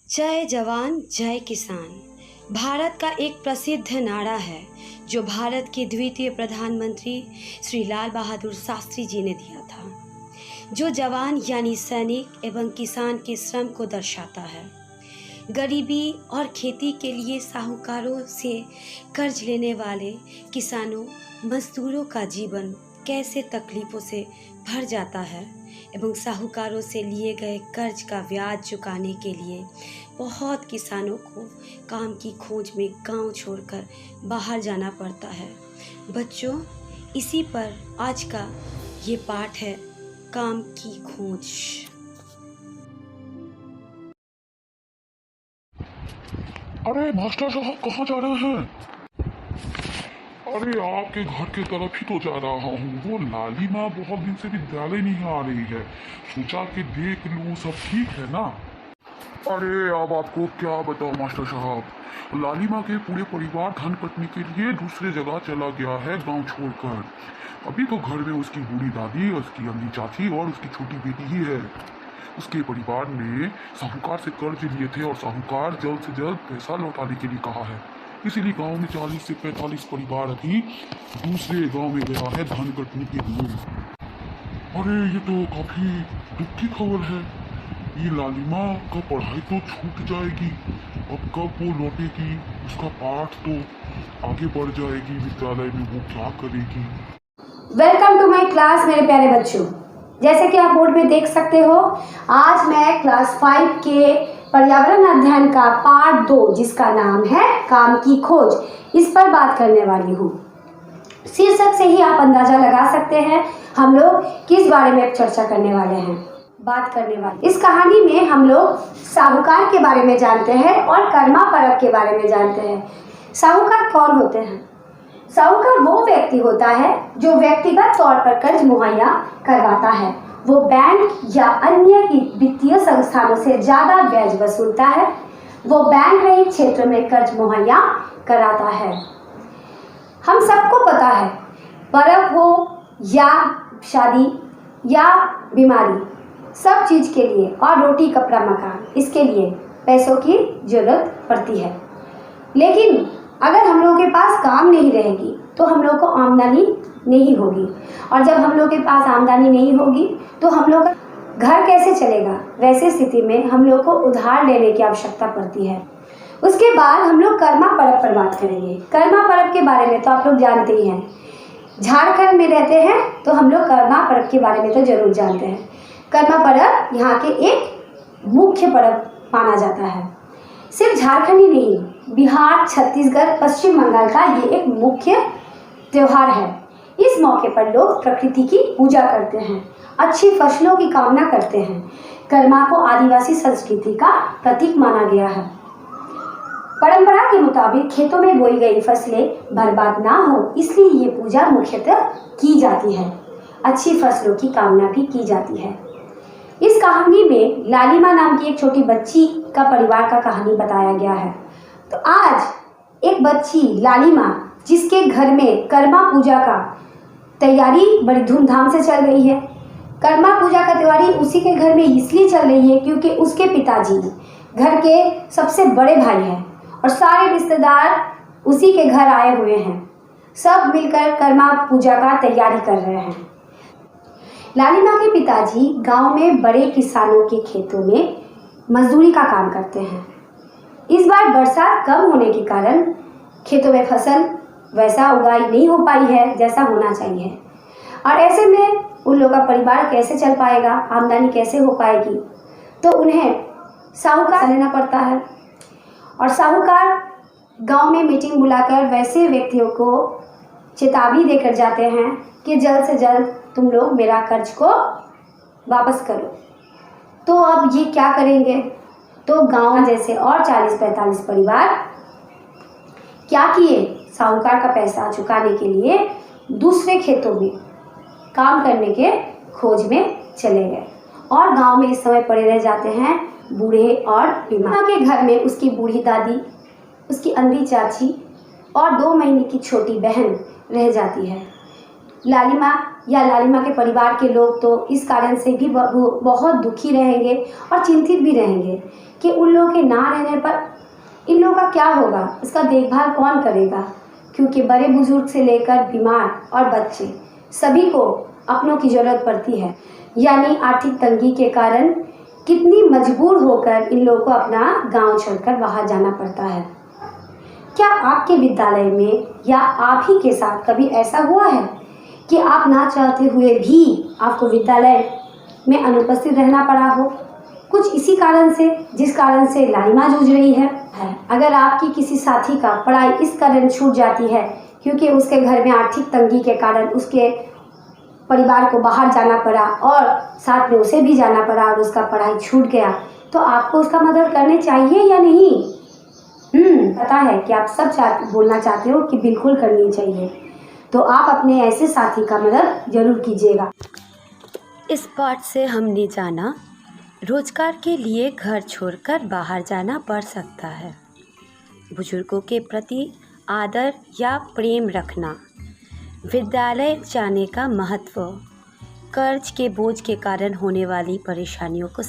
जय जवान जय किसान भारत का एक प्रसिद्ध नारा है जो भारत के द्वितीय प्रधानमंत्री श्री लाल बहादुर शास्त्री जी ने दिया था, जो जवान यानी सैनिक एवं किसान के श्रम को दर्शाता है। गरीबी और खेती के लिए साहूकारों से कर्ज लेने वाले किसानों मजदूरों का जीवन कैसे तकलीफ़ों से भर जाता है एवं साहूकारों से लिए गए कर्ज का ब्याज चुकाने के लिए बहुत किसानों को काम की खोज में गांव छोड़कर बाहर जाना पड़ता है। बच्चों, इसी पर आज का ये पाठ है, काम की खोज। अरे मास्टर साहब कहाँ जा रहे हैं? अरे आपके घर की तरफ ही तो जा रहा हूँ। वो लाली माँ बहुत दिन से विद्यालय नहीं आ रही है, सोचा कि देख लूँ सब ठीक है ना। अरे अब आपको क्या बताओ मास्टर साहब, लाली माँ के पूरे परिवार धान कटने के लिए दूसरे जगह चला गया है गांव छोड़कर। अभी तो घर में उसकी बूढ़ी दादी, उसकी अम्मी चाची और उसकी छोटी बेटी ही है। उसके परिवार ने साहूकार से कर्ज लिए थे और साहूकार जल्द से जल्द पैसा लौटाने के लिए कहा है। इसीलिए गांव में 40 से 45 परिवार अभी दूसरे गांव में गया है धान कटने के लिए। अरे ये तो काफी दुख की खबर है। ये लालिमा का पढ़ाई तो छूट जाएगी, अब कब वो लौटेगी, उसका पाठ तो आगे बढ़ जाएगी विद्यालय में, वो क्या करेगी। वेलकम टू माय क्लास मेरे प्यारे बच्चों। जैसे कि आप बोर्ड में देख सकते हो, आज मैं क्लास 5 के पर्यावरण अध्ययन का पार्ट 2 जिसका नाम है काम की खोज, इस पर बात करने वाली हूँ। शीर्षक से ही आप अंदाजा लगा सकते हैं हम लोग किस बारे में चर्चा करने वाले हैं, बात करने वाले। इस कहानी में हम लोग साहूकार के बारे में जानते हैं और कर्मा परब के बारे में जानते हैं। साहूकार कौन होते हैं? साहूकार वो व्यक्ति होता है जो व्यक्तिगत तौर पर कर्ज मुहैया करवाता है। वो बैंक या अन्य वित्तीय संस्थानों से ज़्यादा ब्याज वसूलता है। वो बैंक रहित क्षेत्र में कर्ज मुहैया कराता है। हम सबको पता है, पर्व हो या शादी या बीमारी, सब चीज़ के लिए और रोटी कपड़ा मकान, इसके लिए पैसों की ज़रूरत पड़ती है। लेकिन अगर हम लोगों के पास काम नहीं रहेगी तो हम लोग को आमदनी नहीं होगी, और जब हम लोग के पास आमदनी नहीं होगी तो हम लोग का घर कैसे चलेगा। वैसे स्थिति में हम लोग को उधार लेने की आवश्यकता पड़ती है। उसके बाद हम लोग कर्मा पर्व पर बात करेंगे। कर्मा पर्व के बारे में तो आप लोग जानते ही हैं, झारखंड में रहते हैं तो हम लोग कर्मा पर्व के बारे में तो जरूर जानते हैं। कर्मा पर्व यहाँ के एक मुख्य पर्व माना जाता है। सिर्फ झारखंड ही नहीं, बिहार, छत्तीसगढ़, पश्चिम बंगाल का ये एक मुख्य त्योहार है। इस मौके पर लोग प्रकृति की पूजा करते हैं, अच्छी फसलों की कामना करते हैं। कर्मा को आदिवासी संस्कृति का प्रतीक माना गया है। परंपरा के मुताबिक खेतों में बोई गई फसलें बर्बाद ना हो, इसलिए ये पूजा मुख्यतः की जाती है। अच्छी फसलों की कामना भी की जाती है। इस कहानी में लालिमा नाम की एक छोटी बच्ची का परिवार का कहानी बताया गया है। तो आज एक बच्ची लालिमा, जिसके घर में कर्मा पूजा का तैयारी बड़ी धूमधाम से चल रही है। कर्मा पूजा का तैयारी उसी के घर में इसलिए चल रही है क्योंकि उसके पिताजी घर के सबसे बड़े भाई हैं और सारे रिश्तेदार उसी के घर आए हुए हैं। सब मिलकर कर्मा पूजा का तैयारी कर रहे हैं। लालिमा के पिताजी गांव में बड़े किसानों के खेतों में मजदूरी का काम करते हैं। इस बार बरसात कम होने के कारण खेतों में फसल वैसा उगाई नहीं हो पाई है जैसा होना चाहिए, और ऐसे में उन लोगों का परिवार कैसे चल पाएगा, आमदनी कैसे हो पाएगी। तो उन्हें साहूकार लेना पड़ता है, और साहूकार गांव में मीटिंग बुलाकर वैसे व्यक्तियों को चेतावनी देकर जाते हैं कि जल्द से जल्द तुम लोग मेरा कर्ज को वापस करो। तो अब ये क्या करेंगे? तो गांव जैसे और 40-45 परिवार क्या किए, साहूकार का पैसा चुकाने के लिए दूसरे खेतों में काम करने के खोज में चले गए, और गांव में इस समय पड़े रह जाते हैं बूढ़े और बीमार। के घर में उसकी बूढ़ी दादी, उसकी अंधी चाची और 2 महीने की छोटी बहन रह जाती है। लालिमा या लालिमा के परिवार के लोग तो इस कारण से भी बहुत दुखी रहेंगे और चिंतित भी रहेंगे कि उन लोगों के ना रहने पर इन लोगों का क्या होगा, इसका देखभाल कौन करेगा, क्योंकि बड़े बुजुर्ग से लेकर बीमार और बच्चे सभी को अपनों की ज़रूरत पड़ती है। यानी आर्थिक तंगी के कारण कितनी मजबूर होकर इन लोगों को अपना गांव छोड़कर बाहर जाना पड़ता है। क्या आपके विद्यालय में या आप ही के साथ कभी ऐसा हुआ है कि आप ना चाहते हुए भी आपको विद्यालय में अनुपस्थित रहना पड़ा हो, कुछ इसी कारण से जिस कारण से लालिमा जूझ रही है? अगर आपकी किसी साथी का पढ़ाई इस कारण छूट जाती है क्योंकि उसके घर में आर्थिक तंगी के कारण उसके परिवार को बाहर जाना पड़ा और साथ में उसे भी जाना पड़ा और उसका पढ़ाई छूट गया, तो आपको उसका मदद करनी चाहिए या नहीं? पता है कि आप सब बोलना चाहते हो कि बिल्कुल करनी चाहिए, तो आप अपने ऐसे साथी का मदद जरूर कीजिएगा। इस पाठ से हमने जाना रोजगार के लिए घर छोड़कर बाहर जाना पड़ सकता है, बुजुर्गों के प्रति आदर या प्रेम रखना, विद्यालय जाने का महत्व, कर्ज के बोझ के कारण होने वाली परेशानियों को